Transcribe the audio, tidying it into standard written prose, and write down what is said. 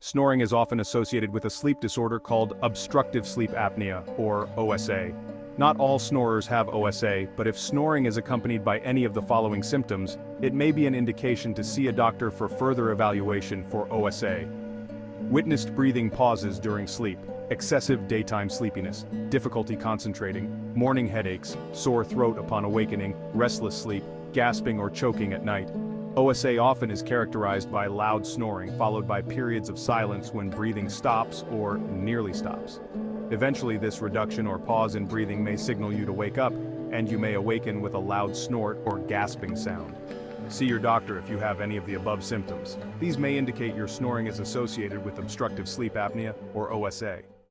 Snoring is often associated with a sleep disorder called obstructive sleep apnea, or OSA. Not all snorers have OSA, but if snoring is accompanied by any of the following symptoms, it may be an indication to see a doctor for further evaluation for OSA. Witnessed breathing pauses during sleep, excessive daytime sleepiness, difficulty concentrating, morning headaches, sore throat upon awakening, restless sleep, gasping or choking at night. OSA often is characterized by loud snoring followed by periods of silence when breathing stops or nearly stops. Eventually, this reduction or pause in breathing may signal you to wake up, and you may awaken with a loud snort or gasping sound. See your doctor if you have any of the above symptoms. These may indicate your snoring is associated with obstructive sleep apnea or OSA.